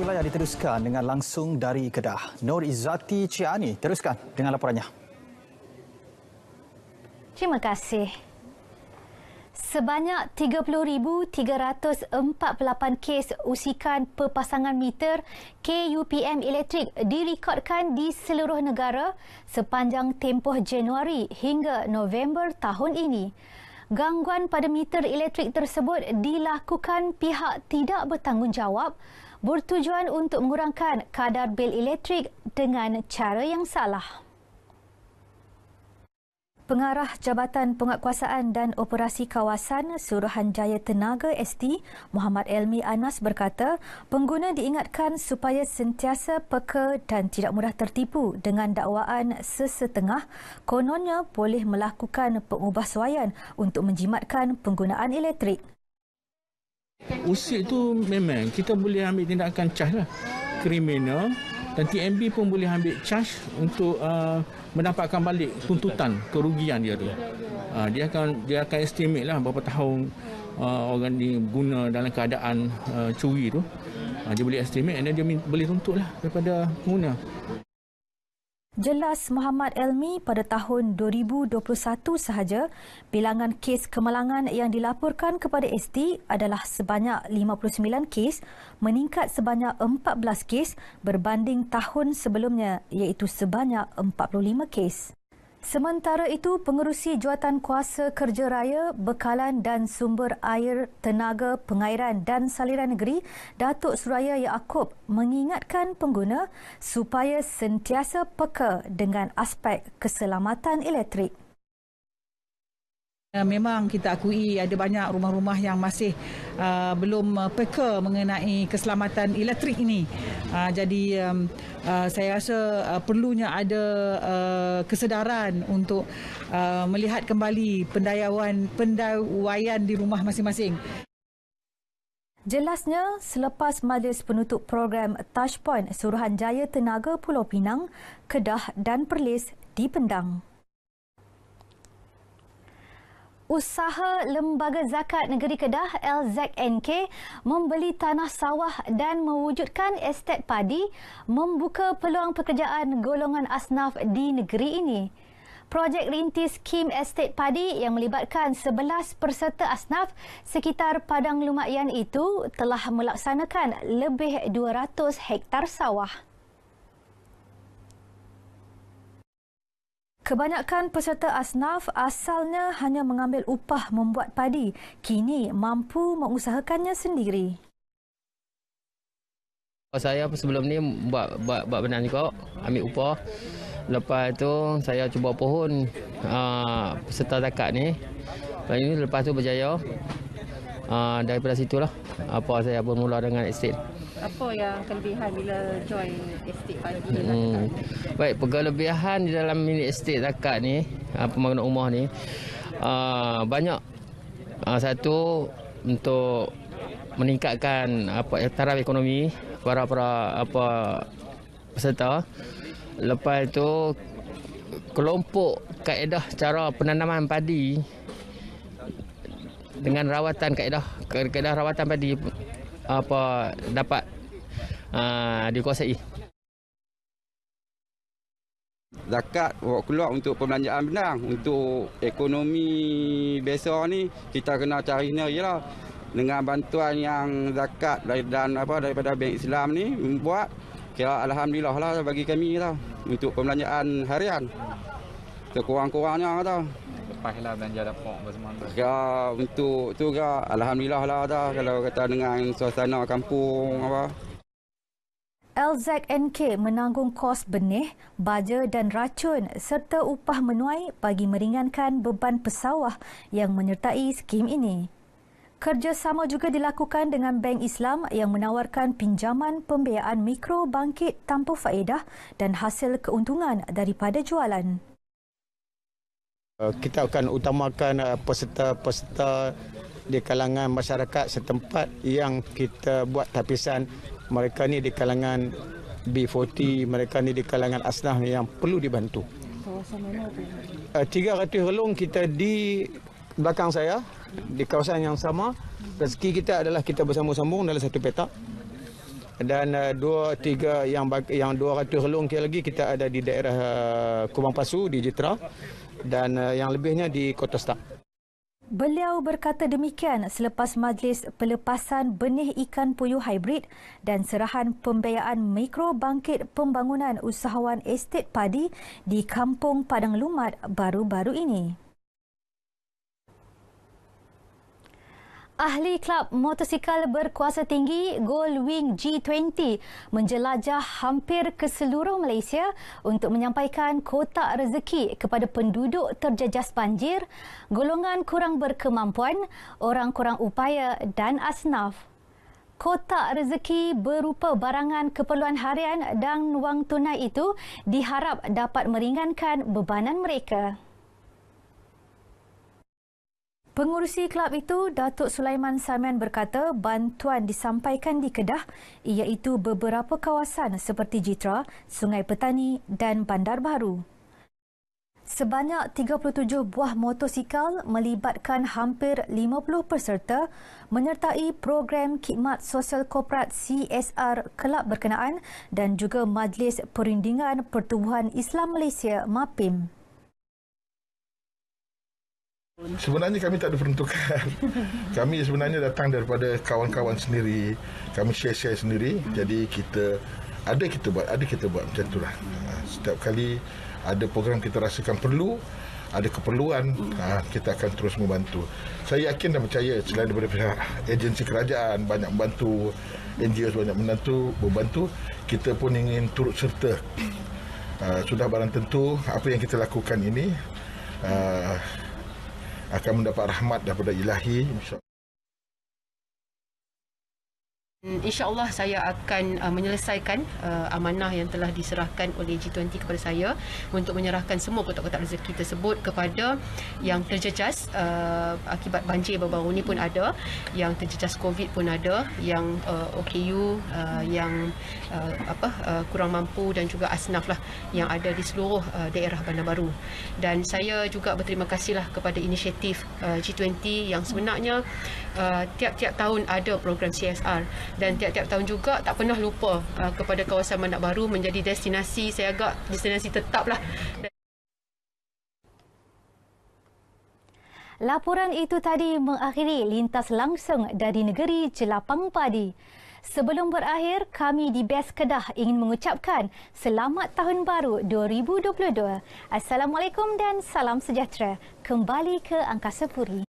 wilayah diteruskan dengan langsung dari Kedah. Nur Izzati Ciani teruskan dengan laporannya. Terima kasih. Sebanyak 30,348 kes usikan perpasangan meter KUPM elektrik direkodkan di seluruh negara sepanjang tempoh Januari hingga November tahun ini. Gangguan pada meter elektrik tersebut dilakukan pihak tidak bertanggungjawab bertujuan untuk mengurangkan kadar bil elektrik dengan cara yang salah. Pengarah Jabatan Penguatkuasaan dan Operasi Kawasan Suruhanjaya Tenaga ST, Muhammad Elmi Anas berkata, pengguna diingatkan supaya sentiasa peka dan tidak mudah tertipu dengan dakwaan sesetengah kononnya boleh melakukan pengubahsuaian untuk menjimatkan penggunaan elektrik. Usik tu memang kita boleh ambil tindakan charge lah, kriminal, dan TMB pun boleh ambil charge untuk mendapatkan balik tuntutan kerugian dia tu. Dia akan estimate lah berapa tahun orang ni guna dalam keadaan curi tu. Dia boleh estimate dan dia boleh tuntut lah daripada pengguna. Jelas Muhammad Elmi, pada tahun 2021 sahaja, bilangan kes kemalangan yang dilaporkan kepada ST adalah sebanyak 59 kes, meningkat sebanyak 14 kes berbanding tahun sebelumnya iaitu sebanyak 45 kes. Sementara itu, Pengerusi Jawatan Kuasa Kerja Raya, Bekalan dan Sumber Air, Tenaga, Pengairan dan Saliran Negeri, Datuk Suraya Yaakob mengingatkan pengguna supaya sentiasa peka dengan aspek keselamatan elektrik. Memang kita akui ada banyak rumah-rumah yang masih belum peka mengenai keselamatan elektrik ini. Jadi saya rasa perlunya ada kesedaran untuk melihat kembali pendayaian di rumah masing-masing. Jelasnya, selepas Majlis Penutup Program Touchpoint Suruhanjaya Tenaga Pulau Pinang, Kedah dan Perlis dipendang. Usaha Lembaga Zakat Negeri Kedah LZNK membeli tanah sawah dan mewujudkan estet padi membuka peluang pekerjaan golongan asnaf di negeri ini. Projek rintis skim estet padi yang melibatkan 11 peserta asnaf sekitar Padang Lumayan itu telah melaksanakan lebih 200 hektar sawah. Kebanyakan peserta asnaf asalnya hanya mengambil upah membuat padi, kini mampu mengusahakannya sendiri. Saya sebelum ni buat benar juga, ambil upah. Lepas tu saya cuba pohon peserta zakat ni. Lepas tu berjaya. Daripada situlah apa saya bermula dengan estate. Apa yang kelebihan bila join estate padi? Baik, kelebihan di dalam mini estate zakat ni, pembangunan rumah ni, banyak. Satu, untuk meningkatkan taraf ekonomi para peserta. Lepas itu, kelompok kaedah cara penanaman padi dengan rawatan kaedah rawatan padi dapat dikuasai. Zakat bawa keluar untuk perbelanjaan benang, untuk ekonomi biasa ni kita kena cari sendiri lah. Dengan bantuan yang zakat daripada Bank Islam ni membuat, kira alhamdulillah lah bagi kami tau, untuk perbelanjaan harian. Sekurang-kurangnya tau. Lepaslah belanja dapur bersemana. Ya, untuk tu ke alhamdulillah lah tau, kalau kata dengan suasana kampung apa. LZNK menanggung kos benih, baja dan racun serta upah menuai bagi meringankan beban pesawah yang menyertai skim ini. Kerjasama juga dilakukan dengan Bank Islam yang menawarkan pinjaman pembiayaan mikro bangkit tanpa faedah dan hasil keuntungan daripada jualan. Kita akan utamakan peserta-peserta di kalangan masyarakat setempat yang kita buat tapisan. Mereka ni di kalangan B40, mereka ni di kalangan asnaf yang perlu dibantu. Kawasan mana tu? 300 relung kita di belakang saya, di kawasan yang sama. Rezeki kita adalah kita bersambung-sambung dalam satu petak. dan 2-3 yang 200 longkir lagi kita ada di daerah Kubang Pasu di Jitra dan yang lebihnya di Kota Star. Beliau berkata demikian selepas majlis pelepasan benih ikan puyuh hybrid dan serahan pembiayaan mikro bangkit pembangunan usahawan estet padi di Kampung Padang Lumat baru-baru ini. Ahli Kelab Motosikal Berkuasa Tinggi Goldwing G20 menjelajah hampir ke seluruh Malaysia untuk menyampaikan kotak rezeki kepada penduduk terjejas banjir, golongan kurang berkemampuan, orang kurang upaya dan asnaf. Kotak rezeki berupa barangan keperluan harian dan wang tunai itu diharap dapat meringankan bebanan mereka. Pengurusi kelab itu, Datuk Sulaiman Samian berkata bantuan disampaikan di Kedah iaitu beberapa kawasan seperti Jitra, Sungai Petani dan Bandar Baru. Sebanyak 37 buah motosikal melibatkan hampir 50 peserta menyertai program khidmat sosial korporat CSR kelab berkenaan dan juga Majlis Perundingan Pertubuhan Islam Malaysia MAPIM. Sebenarnya kami tak ada peruntukan. Kami sebenarnya datang daripada kawan-kawan sendiri. Kami share-share sendiri. Jadi kita buat macam itulah. Setiap kali ada program kita rasakan perlu, ada keperluan, kita akan terus membantu. Saya yakin dan percaya selain daripada pihak agensi kerajaan banyak membantu, NGO banyak membantu, kita pun ingin turut serta. Sudah barang tentu apa yang kita lakukan ini akan mendapat rahmat daripada Ilahi. InsyaAllah saya akan menyelesaikan amanah yang telah diserahkan oleh G20 kepada saya untuk menyerahkan semua kotak-kotak rezeki tersebut kepada yang terjejas akibat banjir baru-baru ini pun ada, yang terjejas COVID pun ada, yang OKU, yang kurang mampu dan juga asnaf lah yang ada di seluruh daerah Bandar Baru. Dan saya juga berterima kasihlah kepada inisiatif G20 yang sebenarnya tiap-tiap tahun ada program CSR dan tiap-tiap tahun juga tak pernah lupa kepada kawasan Bandar Baru menjadi destinasi, saya agak destinasi tetap lah. Laporan itu tadi mengakhiri lintas langsung dari negeri Jelapang Padi. Sebelum berakhir, kami di Best Kedah ingin mengucapkan Selamat Tahun Baru 2022. Assalamualaikum dan salam sejahtera. Kembali ke Angkasa Puri.